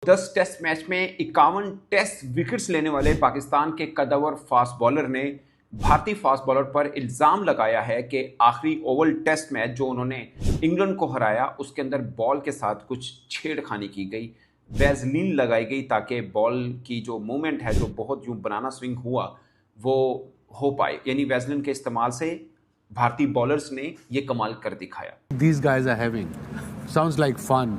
10 test match में 51 test wickets लेने वाले पाकिस्तान के कदावर फास्ट बॉलर ने भारतीय फास्ट बॉलर पर इल्जाम लगाया है कि आखिरी ओवल टेस्ट मैच जो उन्होंने इंग्लैंड को हराया उसके अंदर बॉल के साथ कुछ छेड़खानी की गई, वैजलीन लगाई गई ताकि बॉल की जो मूवमेंट है, जो बहुत यूं बनाना स्विंग हुआ, वो हो पाए। यानी वैजलीन के इस्तेमाल से भारतीय बॉलर्स ने ये कमाल कर दिखाया। These guys are having sounds like fun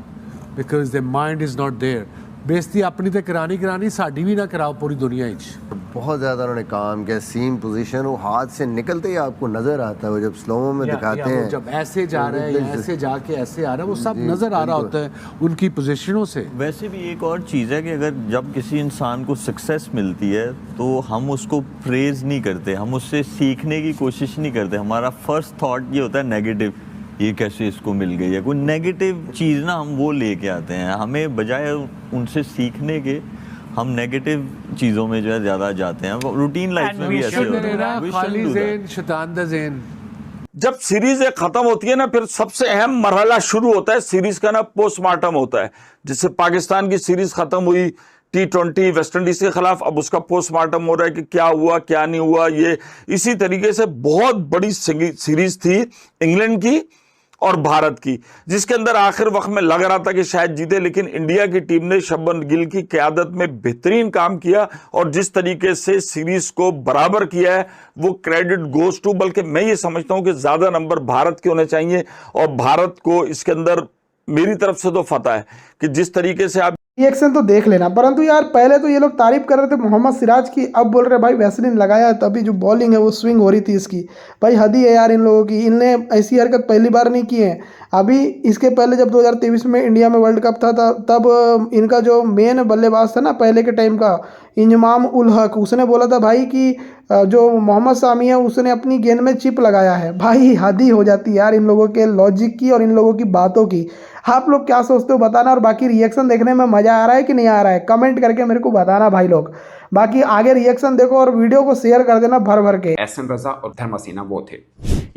because their mind is not there. बेइज्जती अपनी ते करानी साडी भी ना कराओ पूरी दुनिया इच। बहुत ज़्यादा उन्होंने काम किया, सीम पोजीशन वो हाथ से निकलते ही आपको नज़र आता है, वो जब स्लोमो में दिखाते हैं जब ऐसे जा रहा है, ऐसे जाके ऐसे आ रहा है, वो सब नज़र आ रहा होता है उनकी पोजीशनों से। वैसे भी एक और चीज़ है कि अगर जब किसी इंसान को सक्सेस मिलती है तो हम उसको प्रेज नहीं करते, हम उससे सीखने की कोशिश नहीं करते। हमारा फर्स्ट थॉट ये होता है नेगेटिव, ये कैसे इसको मिल गई है, कोई नेगेटिव चीज़ ना हम वो लेके आते हैं। हमें बजाय उनसे सीखने के हम नेगेटिव चीज़ों में जो है ज़्यादा जाते हैं। रूटीन लाइफ में भी ऐसे होता है। जब सीरीज खत्म होती है ना, फिर सबसे अहम मरहला शुरू होता है सीरीज का ना, पोस्टमार्टम होता है। जैसे पाकिस्तान की सीरीज खत्म हुई T20 वेस्ट इंडीज के खिलाफ, अब उसका पोस्टमार्टम हो रहा है कि क्या हुआ क्या नहीं हुआ। ये इसी तरीके से बहुत बड़ी सीरीज थी इंग्लैंड की और भारत की, जिसके अंदर आखिर वक्त में लग रहा था कि शायद जीते, लेकिन इंडिया की टीम ने शुभमन गिल की क़यादत में बेहतरीन काम किया और जिस तरीके से सीरीज को बराबर किया है वो क्रेडिट गोज टू, बल्कि मैं ये समझता हूं कि ज्यादा नंबर भारत के होने चाहिए और भारत को इसके अंदर मेरी तरफ से तो फतह है कि जिस तरीके से आप रिएक्शन तो देख लेना। परंतु यार पहले तो ये लोग तारीफ कर रहे थे मोहम्मद सिराज की, अब बोल रहे भाई वैसलीन लगाया तभी जो बॉलिंग है वो स्विंग हो रही थी इसकी। भाई हद ही है यार इन लोगों की, इनने ऐसी हरकत पहली बार नहीं की है। अभी इसके पहले जब 2023 में इंडिया में वर्ल्ड कप था तब इनका जो मेन बल्लेबाज था ना पहले के टाइम का, इंजमाम उल हक, उसने बोला था भाई कि जो मोहम्मद सामी है उसने अपनी गेंद में चिप लगाया है। भाई हद ही हो जाती है यार इन लोगों के लॉजिक की और इन लोगों की बातों की। आप लोग क्या सोचते हो बताना, और बाकी रिएक्शन देखने में मज़ा आ रहा है कि नहीं आ रहा है कमेंट करके मेरे को बताना भाई लोग। बाकी आगे रिएक्शन देखो और वीडियो को शेयर कर देना भर भर के। एहसन रजा और धर्मसेना वो थे।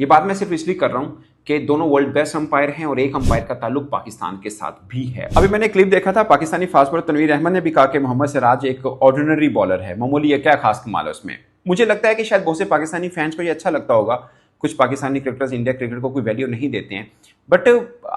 ये बात मैं सिर्फ इसलिए कर रहा हूँ कि दोनों वर्ल्ड बेस्ट अंपायर हैं और एक अंपायर का ताल्लुक पाकिस्तान के साथ भी है। अभी मैंने क्लिप देखा था, पाकिस्तानी फास्ट बॉलर तनवीर अहमद ने भी कहा कि मोहम्मद सिराज एक ऑर्डिनरी बॉलर है, मामूली है, क्या खास कमाल है उसमें। मुझे लगता है कि शायद बहुत से पाकिस्तानी फैंस को ये अच्छा लगता होगा। कुछ पाकिस्तानी क्रिकेटर्स इंडिया क्रिकेट को कोई वैल्यू नहीं देते हैं, बट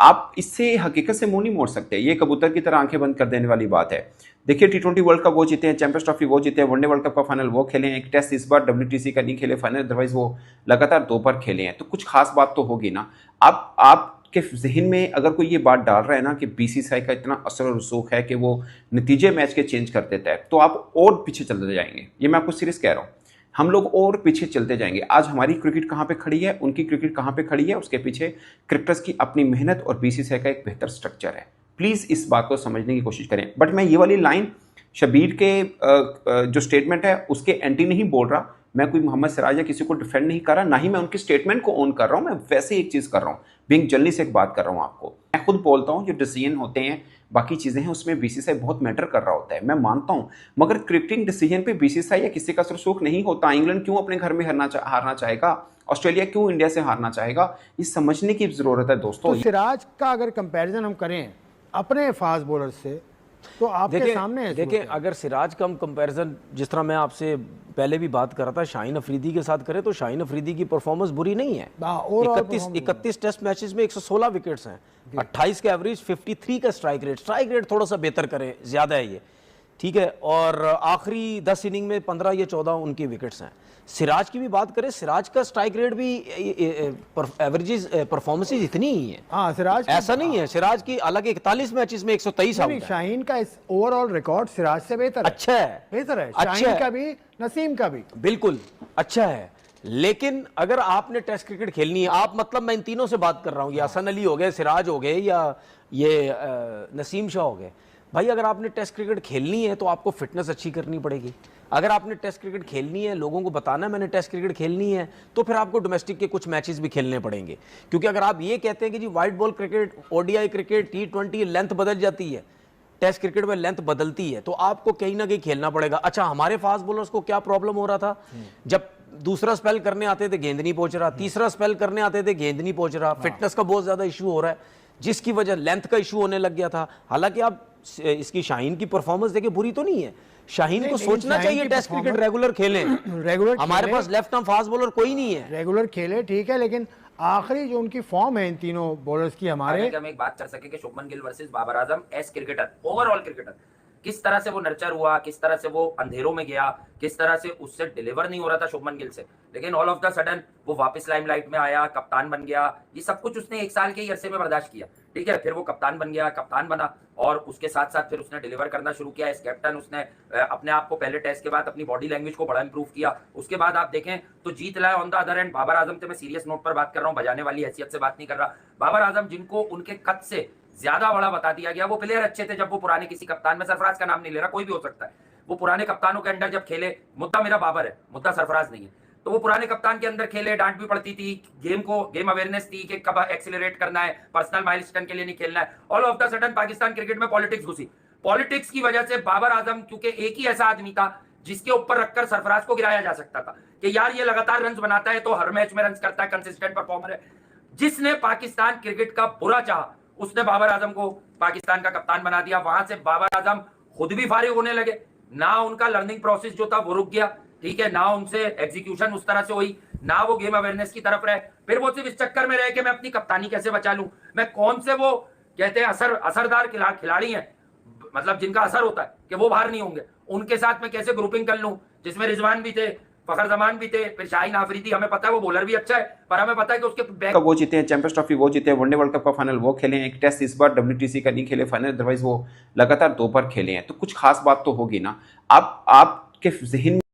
आप इससे हकीकत से मुंह नहीं मोड़ सकते। ये कबूतर की तरह आंखें बंद कर देने वाली बात है। देखिए T20 वर्ल्ड कप वो जीते हैं, चैंपियंस ट्रॉफी वो जीते हैं, वनडे वर्ल्ड कप का फाइनल वो खेले हैं, एक टेस्ट इस बार WTC का नहीं खेले फाइनल, अदरवाइज वो लगातार 2 बार खेले हैं, तो कुछ खास बात तो होगी ना। आपके जहन में अगर कोई ये बात डाल रहा है ना कि BCCI का इतना असर और रसूख है कि वो नतीजे मैच के चेंज कर देता है, तो आप और पीछे चलते जाएंगे। ये मैं आपको सीरियस कह रहा हूँ, हम लोग और पीछे चलते जाएंगे। आज हमारी क्रिकेट कहाँ पे खड़ी है, उनकी क्रिकेट कहाँ पे खड़ी है, उसके पीछे क्रिकेटर्स की अपनी मेहनत और BCCI का एक बेहतर स्ट्रक्चर है। प्लीज़ इस बात को समझने की कोशिश करें। बट मैं ये वाली लाइन शबीर के जो स्टेटमेंट है उसके एंटी नहीं बोल रहा। मैं कोई मोहम्मद सिराज या किसी को डिफेंड नहीं कर रहा, ना ही मैं उनके स्टेटमेंट को ऑन कर रहा हूँ। मैं वैसे एक चीज़ कर रहा हूँ, बीइंग जर्नलिस्ट एक बात कर रहा हूँ आपको। मैं खुद बोलता हूँ जो डिसीजन होते हैं, बाकी चीज़ें हैं, उसमें BCCI बहुत मैटर कर रहा होता है, मैं मानता हूँ, मगर क्रिकेटिंग डिसीजन पे BCCI या किसी का रसूख नहीं होता। इंग्लैंड क्यों अपने घर में हारना चाहेगा, ऑस्ट्रेलिया क्यों इंडिया से हारना चाहेगा, ये समझने की ज़रूरत है दोस्तों। तो सिराज का अगर कंपैरिजन हम करें अपने फास्ट बॉलर से, तो आपके सामने है। देखिए अगर सिराज का हम कंपैरिजन, जिस तरह मैं आपसे पहले भी बात कर रहा था, शाहीन अफरीदी के साथ करें तो शाहीन अफरीदी की परफॉर्मेंस बुरी नहीं है। 31 टेस्ट मैचेस में 116 विकेट्स हैं, 28 का एवरेज, 53 का स्ट्राइक रेट थोड़ा सा बेहतर करें, ज़्यादा है ये, ठीक है। और आखिरी 10 इनिंग में 15 या 14 उनकी विकेट्स हैं। सिराज की भी बात करें, सिराज का स्ट्राइक रेट भी एवरेजेस परफॉर्मेंसेस इतनी ही है। हाँ, सिराज ऐसा नहीं है, सिराज की हालांकि 41 मैचेस में 123 आउट है। शाहीन का इस ओवरऑल रिकॉर्ड सिराज से बेहतर है। अच्छा है, बेहतर है, अच्छा शाहीन का भी, नसीम का भी बिल्कुल अच्छा है। लेकिन अगर आपने टेस्ट क्रिकेट खेलनी है, आप मतलब मैं इन तीनों से बात कर रहा हूँ, ये हसन अली हो गए, सिराज हो गए, या ये नसीम शाह हो गए। भाई अगर आपने टेस्ट क्रिकेट खेलनी है तो आपको फिटनेस अच्छी करनी पड़ेगी। अगर आपने टेस्ट क्रिकेट खेलनी है, लोगों को बताना है मैंने टेस्ट क्रिकेट खेलनी है, तो फिर आपको डोमेस्टिक के कुछ मैचेस भी खेलने पड़ेंगे। क्योंकि अगर आप ये कहते हैं कि जी white ball cricket, ODI cricket, T20 length बदल जाती है, टेस्ट क्रिकेट में लेंथ बदलती है, तो आपको कहीं ना कहीं खेलना पड़ेगा। अच्छा, हमारे फास्ट बॉलर्स को क्या प्रॉब्लम हो रहा था, जब दूसरा स्पेल करने आते थे गेंद नहीं पहुंच रहा, तीसरा स्पेल करने आते थे गेंद नहीं पहुंच रहा, फिटनेस का बहुत ज्यादा इशू हो रहा है, जिसकी वजह लेंथ का इशू होने लग गया था। हालांकि आप इसकी शाहीन की परफॉर्मेंस देखे बुरी तो नहीं है। शाहीन को नहीं, सोचना शाहीन चाहिए की टेस्ट क्रिकेट performance- रेगुलर खेलें। रेगुलर हमारे पास लेफ्ट आर्म फास्ट बॉलर कोई नहीं है। रेगुलर खेले ठीक है, लेकिन आखिरी जो उनकी फॉर्म है इन तीनों बॉलर्स की हमारे, हम एक बात कर सके कि Shubman Gill versus Babar Azam as cricketer, overall cricketer, किस तरह से वो नर्चर हुआ, किस तरह से वो अंधेरों में गया, किस तरह से उससे डिलीवर नहीं हो रहा था शुभमन गिल से, लेकिन ऑल ऑफ द सडन वो वापस लाइमलाइट में आया, कप्तान बन गया। ये सब कुछ उसने 1 साल के ही अरसे में बर्दाश्त किया, ठीक है। फिर वो कप्तान बन गया, कप्तान बना, और उसके साथ साथ फिर उसने डिलीवर करना शुरू किया एज कैप्टन। उसने अपने आप को पहले टेस्ट के बाद अपनी बॉडी लैंग्वेज को बड़ा इंप्रूव किया। उसके बाद आप देखें तो जीत लाया on the other end Babar Azam से। मैं सीरियस नोट पर बात कर रहा हूँ, बजाने वाली हैसियत से बात नहीं कर रहा। बाबर आजम जिनको उनके कद से ज्यादा बड़ा बता दिया गया, वो प्लेयर अच्छे थे जब वो पुराने किसी कप्तान में, सरफराज का नाम नहीं ले रहा, कोई भी हो सकता है, वो पुराने कप्तानों के अंडर जब खेले, मुद्दा मेरा बाबर है, मुद्दा सरफराज नहीं है, तो वो पुराने कप्तान के अंदर खेले, डांट भी पड़ती थी, गेम अवेयरनेस थी कि कब एक्सीलरेट करना है, पर्सनल माइलस्टोन के लिए नहीं खेलना है। All of the sudden Pakistan cricket में पॉलिटिक्स घुसी। पॉलिटिक्स की वजह से बाबर आजम, क्योंकि एक ही ऐसा आदमी था जिसके ऊपर रखकर सरफराज को गिराया जा सकता था कि यार ये लगातार रन्स बनाता है, तो हर मैच में रन्स करता है, कंसिस्टेंट परफॉर्मर है, जिसने पाकिस्तान क्रिकेट का बुरा चाहा उसने बाबर आजम को पाकिस्तान का कप्तान बना दिया। वहां से बाबर आजम खुद भी फारिग होने लगे, ना उनका लर्निंग प्रोसेस जो था वो रुक गया, ठीक है, ना उनसे एग्जीक्यूशन उस तरह से हुई, ना वो गेम अवेयरनेस की तरफ रहे। फिर वो सिर्फ इस चक्कर में रहे कि मैं अपनी कप्तानी कैसे बचा लूं, मैं कौन से वो कहते हैं असरदार खिलाड़ी हैं, मतलब जिनका असर होता है कि वो बाहर नहीं होंगे, उनके साथ मैं कैसे ग्रुपिंग कर लूं, जिसमें रिजवान भी थे, फखर जमान भी थे, फिर शाहीन आफरीदी। हमें पता है वो बॉलर भी अच्छा है, पर हमें पता है कि उसके बैक वो जीते हैं, चैंपियंस ट्रॉफी वो जीते हैं, वनडे वर्ल्ड कप का फाइनल वो खेले हैं, एक टेस्ट इस बार WTC का नहीं खेले फाइनल, अदरवाइज वो लगातार 2 बार खेले हैं, तो कुछ खास बात तो होगी ना। आपके जहन